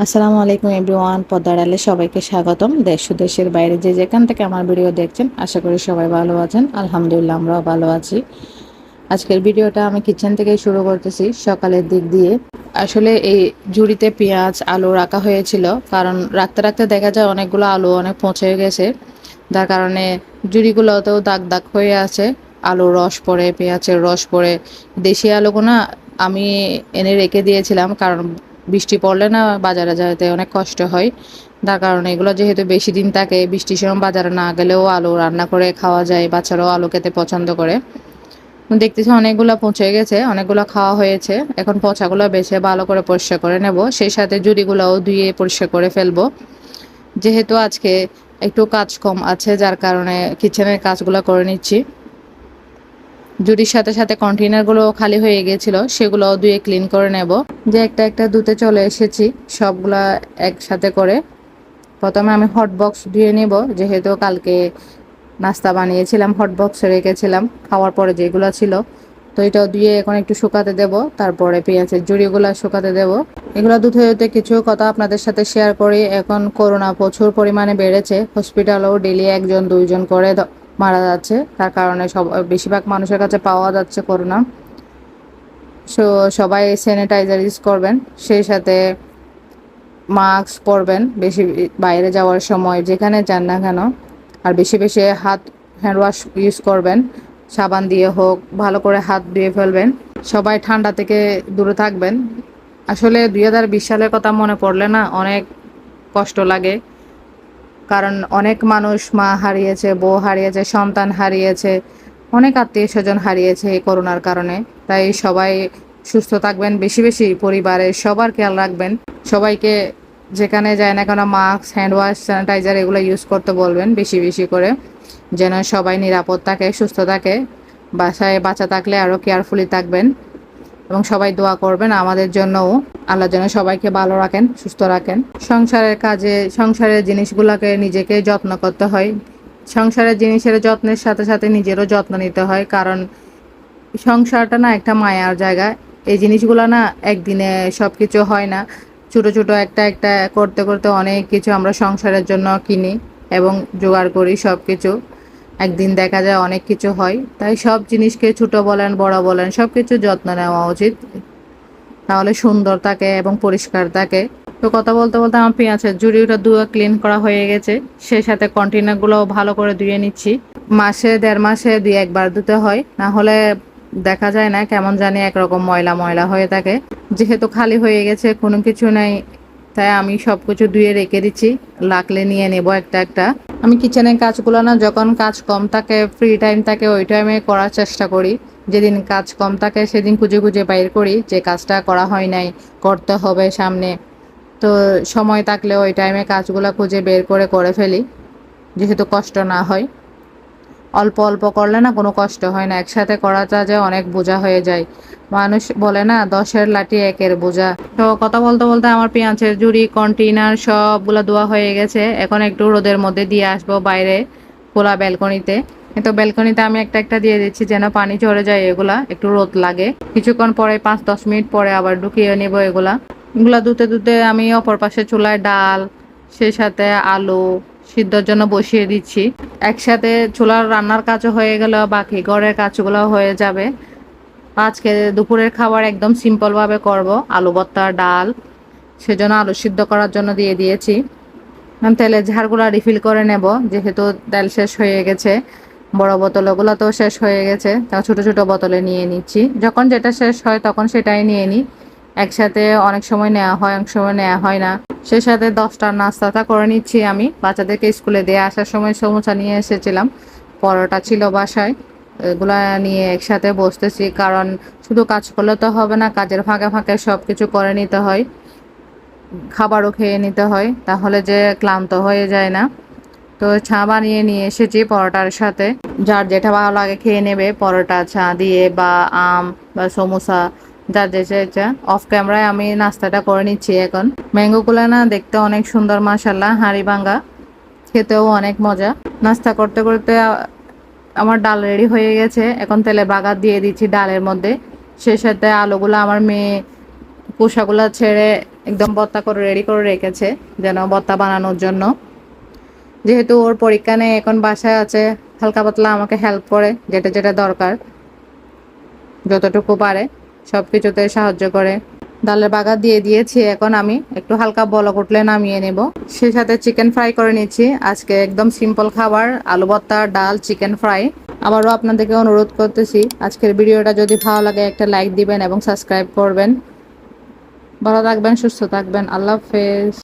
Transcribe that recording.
আসসালামু আলাইকুম এভরিওয়ান, পর্দার আড়ালে সবাইকে স্বাগতম। দেশ ও দেশের বাইরে যে যেখান থেকে আমার ভিডিও দেখছেন, আশা করি সবাই ভালো আছেন। আলহামদুলিল্লাহ, আমরাও ভালো আছি। আজকের ভিডিওটা আমি কিচেন থেকেই শুরু করতেছি, সকালের দিক দিয়ে। আসলে এই ঝুড়িতে পেঁয়াজ আলু রাখা হয়েছিল, কারণ রাখতে রাখতে দেখা যায় অনেকগুলো আলু অনেক পচে গেছে, যার কারণে ঝুড়িগুলোতেও দাগ দাগ হয়ে আছে। আলুর রস পড়ে, পেঁয়াজের রস পড়ে। দেশি আলুগুলো আমি এনে রেখে দিয়েছিলাম, কারণ বৃষ্টি পড়লে না বাজারে যেতে অনেক কষ্ট হয়। তার কারণে এগুলো যেহেতু বেশি দিন থাকে, বৃষ্টির সময় বাজারে না গেলেও আলু রান্না করে খাওয়া যায়। বাচ্চারাও আলু খেতে পছন্দ করে। দেখতেছি অনেকগুলো পচে গেছে, অনেকগুলো খাওয়া হয়েছে। এখন পচাগুলো বেছে ভালো করে পরিষ্কার করে নেব, সেই সাথে জুড়িগুলোও ধুয়ে পরিষ্কার করে ফেলবো। যেহেতু আজকে একটু কাজ কম আছে, যার কারণে কিচেনের কাজগুলো করে নিচ্ছি। জুড়ির সাথে সাথে কন্টেনারগুলো খালি হয়ে গিয়েছিল, সেগুলো ধুয়ে ক্লিন করে নেব। যে একটা একটা ধুতে চলে এসেছি সবগুলা একসাথে করে। প্রথমে আমি হট বক্স ধুয়ে নেব, যেহেতু কালকে নাস্তা বানিয়েছিলাম, হট বক্সে রেখেছিলাম খাওয়ার পরে যেগুলো ছিল। তো এটাও ধুয়ে এখন একটু শুকাতে দেব, তারপরে পেঁয়াজের জুড়িগুলো শুকাতে দেব। এগুলো ধুতে ধুতে কিছু কথা আপনাদের সাথে শেয়ার করি। এখন করোনা প্রচুর পরিমাণে বেড়েছে, হসপিটালেও ডেলি একজন দুইজন করে মারা যাচ্ছে। তার কারণে বেশিরভাগ মানুষের কাছে পাওয়া যাচ্ছে করোনা। সবাই স্যানিটাইজার ইউজ করবেন, সেই সাথে মাস্ক পরবেন বেশি বাইরে যাওয়ার সময়, যেখানে যান না কেন। আর বেশি বেশি হ্যান্ড ওয়াশ ইউজ করবেন, সাবান দিয়ে হোক ভালো করে হাত ধুয়ে ফেলবেন। সবাই ঠান্ডা থেকে দূরে থাকবেন। আসলে 2020 সালের কথা মনে পড়লে না অনেক কষ্ট লাগে, কারণ অনেক মানুষ মা হারিয়েছে, বউ হারিয়েছে, সন্তান হারিয়েছে, অনেক আত্মীয় স্বজন হারিয়েছে এই করোনার কারণে। তাই সবাই সুস্থ থাকবেন, বেশি বেশি পরিবারের সবার খেয়াল রাখবেন। সবাইকে যেখানে যায় না কেন মাস্ক, হ্যান্ড ওয়াশ, স্যানিটাইজার এগুলো ইউজ করতে বলবেন বেশি বেশি করে, যেন সবাই নিরাপদ থাকে, সুস্থ থাকে। বাসায় বাচ্চা থাকলে আরও কেয়ারফুলি থাকবেন। এবং সবাই দোয়া করবেন আমাদের জন্যও, আল্লাহ যেন সবাইকে ভালো রাখেন, সুস্থ রাখেন। সংসারের কাজে সংসারের জিনিসগুলোকে নিজেকে যত্ন করতে হয়। সংসারের জিনিসের যত্নের সাথে সাথে নিজেরও যত্ন নিতে হয়, কারণ সংসারটা না একটা মায়ার জায়গা। এই জিনিসগুলো না একদিনে সব কিছু হয় না। ছোট ছোট একটা একটা করতে করতে অনেক কিছু আমরা সংসারের জন্য কিনি এবং জোগাড় করি। সব কিছু একদিন দেখা যায় অনেক কিছু হয়। তাই সব জিনিসকে ছোট বলেন বড় বলেন সব কিছু যত্ন নেওয়া উচিত, তাহলে সুন্দর থাকে এবং পরিষ্কার থাকে। তো কথা বলতে বলতে আমার পেঁয়াজের ঝুড়িটা ধুয়ে ক্লিন করা হয়ে গেছে, সেই সাথে কন্টেনারগুলোও ভালো করে ধুয়ে নিচ্ছি। মাসে 1.5 মাসে 2-1 বার ধুতে হয়, না হলে দেখা যায় না কেমন জানি একরকম ময়লা ময়লা হয়ে থাকে। যেহেতু খালি হয়ে গেছে, কোনো কিছু নেই, তাই আমি সব কিছু ধুয়ে রেখে দিচ্ছি, লাগলে নিয়ে নেব একটা একটা। আমি কিচেনের কাজগুলো না যখন কাজ কম থাকে, ফ্রি টাইম থাকে, ওই টাইমে করার চেষ্টা করি। যেদিন কাজ কম থাকে সেদিন খুঁজে খুঁজে বাইর করি যে কাজটা করা হয় নাই, করতে হবে সামনে। তো সময় থাকলে ওই টাইমে কাজগুলো খুঁজে বের করে করে ফেলি, যেহেতু কষ্ট না হয়। অল্প অল্প করলে না কোনো কষ্ট হয় না, একসাথে করাটা যে অনেক বোঝা হয়ে যায়। মানুষ বলে না 10-এর লাঠি 1-এর বোঝা। তো কথা বলতে বলতে আমার পেঁয়াজের ঝুড়ি কন্টেনার সবগুলো ধোয়া হয়ে গেছে। এখন একটু রোদের মধ্যে দিয়ে আসবো বাইরে, খোলা ব্যালকনিতে। তো ব্যালকনিতে আমি একটা একটা দিয়ে দিচ্ছি যেন পানি ঝরে যায়, এগুলা একটু রোদ লাগে। কিছুক্ষণ পরে 5-10 মিনিট পরে আবার ঢুকিয়ে নেবো এগুলা। এগুলা ধুতে ধুতে আমি অপর পাশে চুলায় ডাল, সেই সাথে আলু সিদ্ধর জন্য বসিয়ে দিচ্ছি। একসাথে চুলার রান্নার কাজও হয়ে গেল, বাকি ঘরের কাজগুলো হয়ে যাবে। আজকে দুপুরের খাবার একদম সিম্পল ভাবে করব, আলু ভর্তা ডাল, সেজন্য আলু সিদ্ধ করার জন্য দিয়ে দিয়েছি। তেলের ঝাড়গুলো রিফিল করে নেব, যেহেতু তেল শেষ হয়ে গেছে। বড় বোতল ওগুলো তো শেষ হয়ে গেছে, তা ছোট ছোট বোতলে নিয়ে নিচ্ছি। যখন যেটা শেষ হয় তখন সেটাই নিয়ে নিই। একসাথে অনেক সময় নেওয়া হয়, অনেক সময় নেওয়া হয় না। সে সাথে 10টার নাস্তাটা করে নিচ্ছি আমি। বাচ্চাদেরকে স্কুলে দিয়ে আসার সময় সমোসা নিয়ে এসেছিলাম, পরোটা ছিল বাসায়, এগুলা নিয়ে একসাথে বসতেছি। কারণ শুধু কাজ করলে তো হবে না, কাজের ফাঁকে ফাঁকে সব কিছু করে নিতে হয়, খাবারও খেয়ে নিতে হয়, তাহলে যে ক্লান্ত হয়ে যায় না। তো চা বানিয়ে নিয়ে এসেছি পরোটার সাথে, যার যেটা ভালো লাগে খেয়ে নেবে, পরোটা চা দিয়ে বা আম বা সমোসা, যার যেটা ইচ্ছা। অফ ক্যামেরায় আমি নাস্তাটা করে নিচ্ছি এখন। ম্যাঙ্গোগুলো না দেখতে অনেক সুন্দর, মাশাল্লাহ, হাড়ি ভাঙ্গা, খেতেও অনেক মজা। নাস্তা করতে করতে আমার ডাল রেডি হয়ে গেছে, এখন তেলে বাগার দিয়ে দিচ্ছি ডালের মধ্যে। সেই সাথে আলুগুলো আমার মেয়ে খোসাগুলো ছেড়ে একদম ভর্তা করে রেডি করে রেখেছে যেন ভর্তা বানানোর জন্য। যেহেতু ওর পরীক্ষা নেই, এখন বাসায় আছে, হালকা পাতলা আমাকে হেল্প করে, যেটা যেটা দরকার যতটুকু পারে সব কিছুতে সাহায্য করে। ডালের বাগার দিয়ে দিয়েছি, এখন আমি একটু হালকা বলক উঠলে নামিয়ে নেব। সেই সাথে চিকেন ফ্রাই করে নিচ্ছি। আজকে একদম সিম্পল খাবার, আলু ভর্তা, ডাল, চিকেন ফ্রাই। আবারও আপনাদেরকে অনুরোধ করতেছি, আজকের ভিডিওটা যদি ভালো লাগে একটা লাইক দিবেন এবং সাবস্ক্রাইব করবেন। ভালো থাকবেন, সুস্থ থাকবেন। আল্লাহ হাফেজ।